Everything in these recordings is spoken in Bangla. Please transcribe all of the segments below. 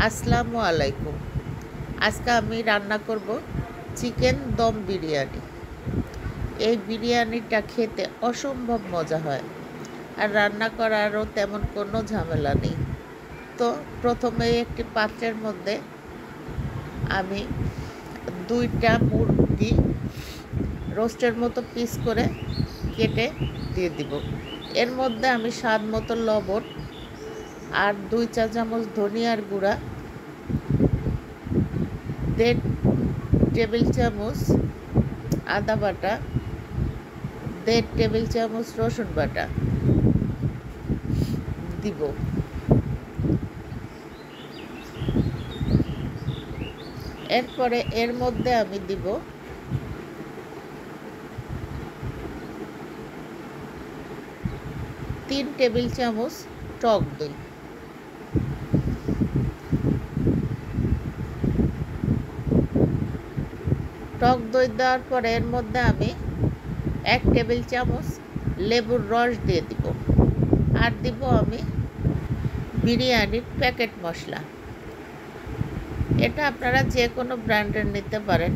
আসসালামু আলাইকুম। আজকে আমি রান্না করব চিকেন দম বিরিয়ানি। এই বিরিয়ানিটা খেতে অসম্ভব মজা হয়, আর রান্না করারও তেমন কোনো ঝামেলা নেই। তো প্রথমে একটি পাত্রের মধ্যে আমি 2টা মুরগি রোস্টের মতো পিস করে কেটে দিয়ে দিব। এর মধ্যে আমি স্বাদ মতো লবণ আর 2 চা চামচ ধনিয়ার গুঁড়া, 1.5 টেবিল চামচ আদা বাটা, 1.5 টেবিল চামচ রসুন বাটা দিব। এরপরে এর মধ্যে আমি দিব 3 টেবিল চামচ টক দই। টক দই দেওয়ার পরে এর মধ্যে আমি 1 টেবিল চামচ লেবুর রস দিয়ে দিব, আর দিব আমি বিরিয়ানির প্যাকেট মশলা। এটা আপনারা যে কোনো ব্র্যান্ডের নিতে পারেন।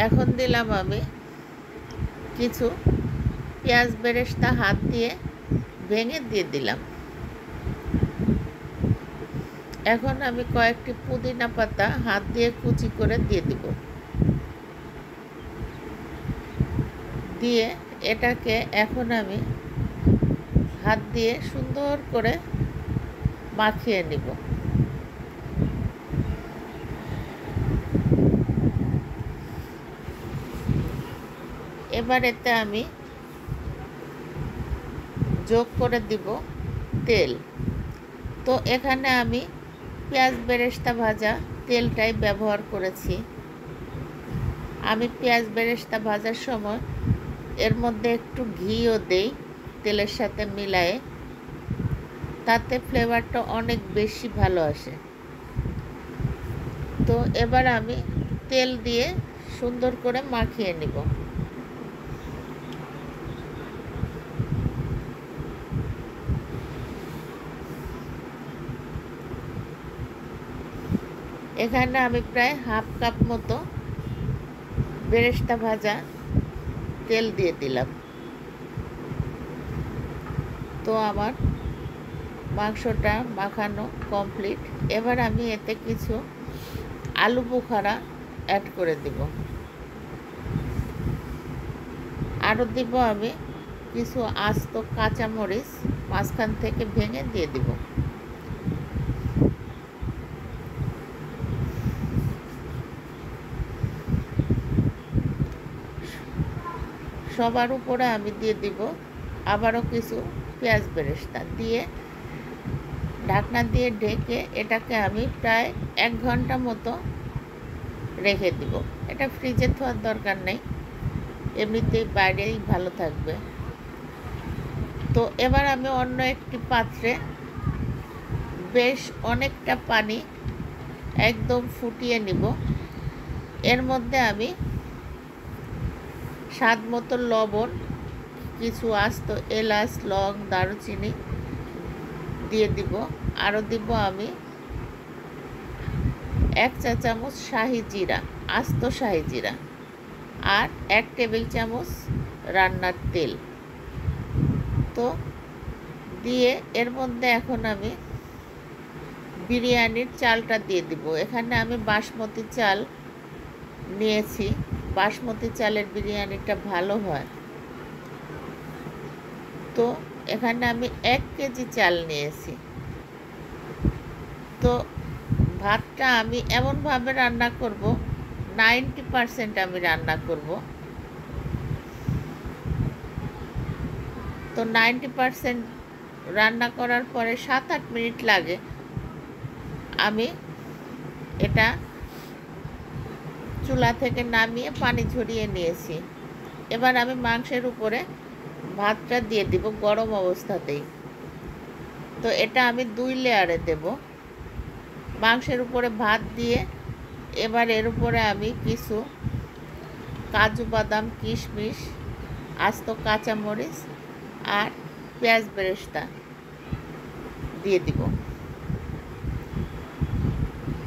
এখন দিলাম আমি কিছু পেঁয়াজ বেরেস্তা হাত দিয়ে ভেঙে দিয়ে দিলাম। এখন আমি কয়েকটি পুদিনা পাতা হাত দিয়ে কুচি করে দিয়ে দিব। দিয়ে এটাকে এখন আমি হাত দিয়ে সুন্দর করে মাখিয়ে নিব। এবার এতে আমি যোগ করে দিব তেল। তো এখানে আমি পেঁয়াজ বেরেস্তা ভাজা তেলটাই ব্যবহার করেছি। আমি পেঁয়াজ বেরেস্তা ভাজার সময় এর মধ্যে একটু ঘিও দেই তেলের সাথে মিলায়ে, তাতে ফ্লেভারটা অনেক বেশি ভালো আসে। তো এবার আমি তেল দিয়ে সুন্দর করে মাখিয়ে নিব। এখানে আমি প্রায় হাফ কাপ মতো বেরেস্তা ভাজা তেল দিয়ে দিলাম। তো আমার মাংসটা মাখানো কমপ্লিট। এবার আমি এতে কিছু আলু বোখারা অ্যাড করে দিব। আরও দিব আমি কিছু আস্ত কাঁচামরিচ মাঝখান থেকে ভেঙে দিয়ে দিব। সবার উপরে আমি দিয়ে দিব আবারও কিছু পেঁয়াজ বেরেস্তা দিয়ে ঢাকনা দিয়ে ঢেকে এটাকে আমি প্রায় 1 ঘন্টা মতো রেখে দিব। এটা ফ্রিজে থোয়ার দরকার নেই, এমনিতেই বাইরেই ভালো থাকবে। তো এবার আমি অন্য একটি পাত্রে বেশ অনেকটা পানি একদম ফুটিয়ে নিব। এর মধ্যে আমি স্বাদ মতো লবণ, কিছু আস্ত এলাচ, লং, দারুচিনি দিয়ে দিব। আরও দিব আমি 1 চা চামচ শাহি জিরা, আস্ত শাহি জিরা, আর 1 টেবিল চামচ রান্নার তেল। তো দিয়ে এর মধ্যে এখন আমি বিরিয়ানির চালটা দিয়ে দিব। এখানে আমি বাসমতি চাল নিয়েছি। বাসমতি চালের বিরিয়ানিটা ভালো হয়। তো এখানে আমি 1 কেজি চাল নিয়েছি। তো ভাতটা আমি এমনভাবে রান্না করব, 90% আমি রান্না করব। তো 90% রান্না করার পরে 7-8 মিনিট লাগে। আমি এটা চুলা থেকে নামিয়ে পানি ঝরিয়ে নিয়েছি। এবার আমি মাংসের উপরে ভাতটা দিয়ে দিব গরম অবস্থাতেই। তো এটা আমি 2 লেয়ারে দেব। মাংসের উপরে ভাত দিয়ে এবার এর উপরে আমি কিছু কাজু বাদাম, কিশমিশ, আস্ত কাঁচামরিচ আর পেঁয়াজ বেরেস্তা দিয়ে দিব।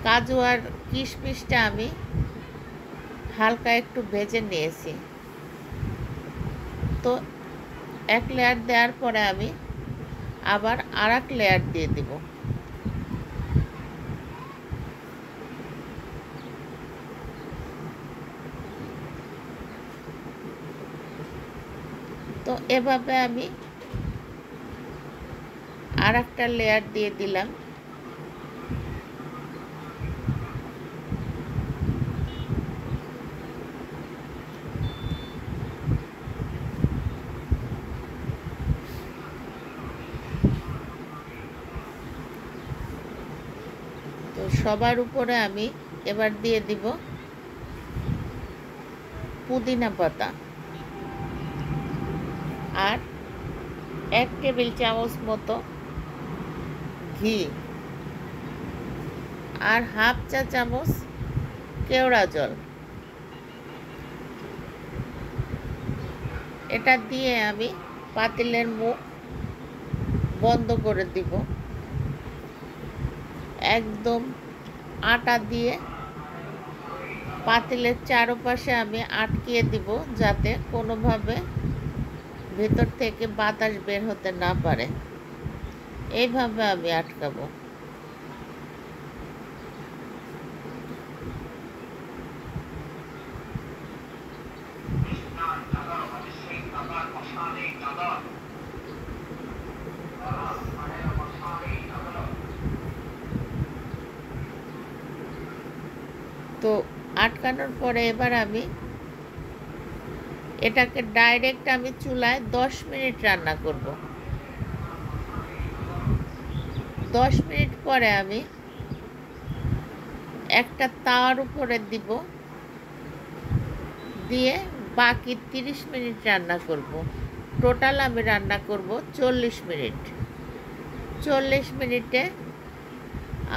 কাজু আর কিশমিশটা আমি হালকা একটু ভেজে নিয়েছি। তো এক লেয়ার দেওয়ার পরে আমি আবার আর এক লেয়ার দিয়ে দিব। তো এভাবে আমি আর একটা লেয়ার দিয়ে দিলাম। তো সবার উপরে আমি এবার দিয়ে দিব পুদিনা পাতা আর 1 টেবিল চামচ মতো ঘি আর হাফ চা চামচ কেওড়া জল। এটা দিয়ে আমি পাতিলের মুখ বন্ধ করে দিব। একদম আটা দিয়ে পাতিলের চারপাশে আমি আটকিয়ে দিব, যাতে কোনোভাবে ভেতর থেকে বাতাস বের হতে না পারে। এইভাবে আমি আটকাবো। তো আটকানোর পরে এবার আমি এটাকে ডাইরেক্ট আমি চুলায় 10 মিনিট রান্না করব। 10 মিনিট পরে আমি একটা তাওয়ার উপরে দিব, দিয়ে বাকি 30 মিনিট রান্না করব। টোটাল আমি রান্না করব 40 মিনিট। 40 মিনিটে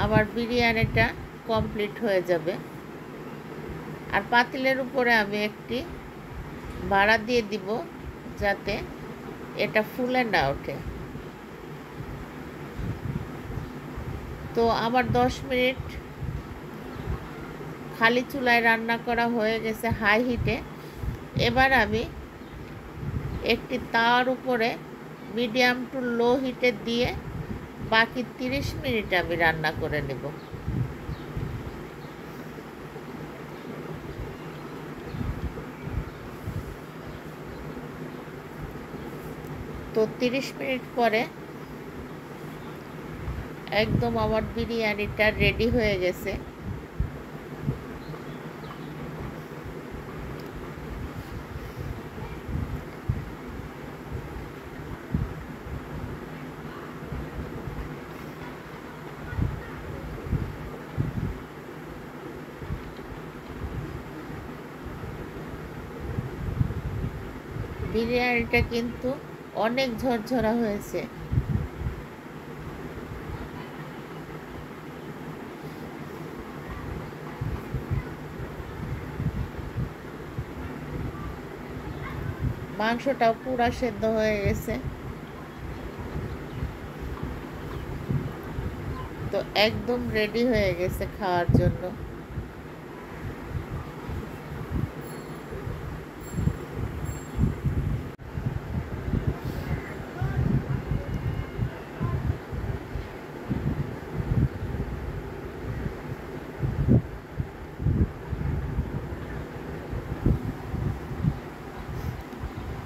আমার বিরিয়ানিটা কমপ্লিট হয়ে যাবে। আর পাতিলের উপরে আমি একটি ভাড়া দিয়ে দিব, যাতে এটা ফুলে না ওঠে। তো আমার 10 মিনিট খালি চুলায় রান্না করা হয়ে গেছে হাই হিটে। এবার আমি একটি তাওয়ার উপরে মিডিয়াম টু লো হিটে দিয়ে বাকি 30 মিনিট আমি রান্না করে নেব। তো 30 মিনিট পরে একদম আমার বিরিয়ানিটা রেডি হয়ে গেছে। বিরিয়ানিটা কিন্তু অনেক ঝরঝরা হয়েছে। মাংসটাও পুরা সেদ্ধ হয়ে গেছে। তো একদম রেডি হয়ে গেছে খাওয়ার জন্য।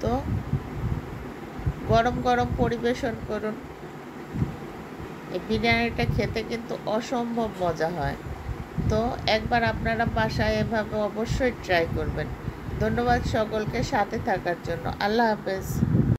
তো গরম গরম পরিবেশন করুন। এই বিরিয়ানিটা খেতে কিন্তু অসম্ভব মজা হয়। তো একবার আপনারা বাসায় এভাবে অবশ্যই ট্রাই করবেন। ধন্যবাদ সকলকে সাথে থাকার জন্য। আল্লাহ হাফেজ।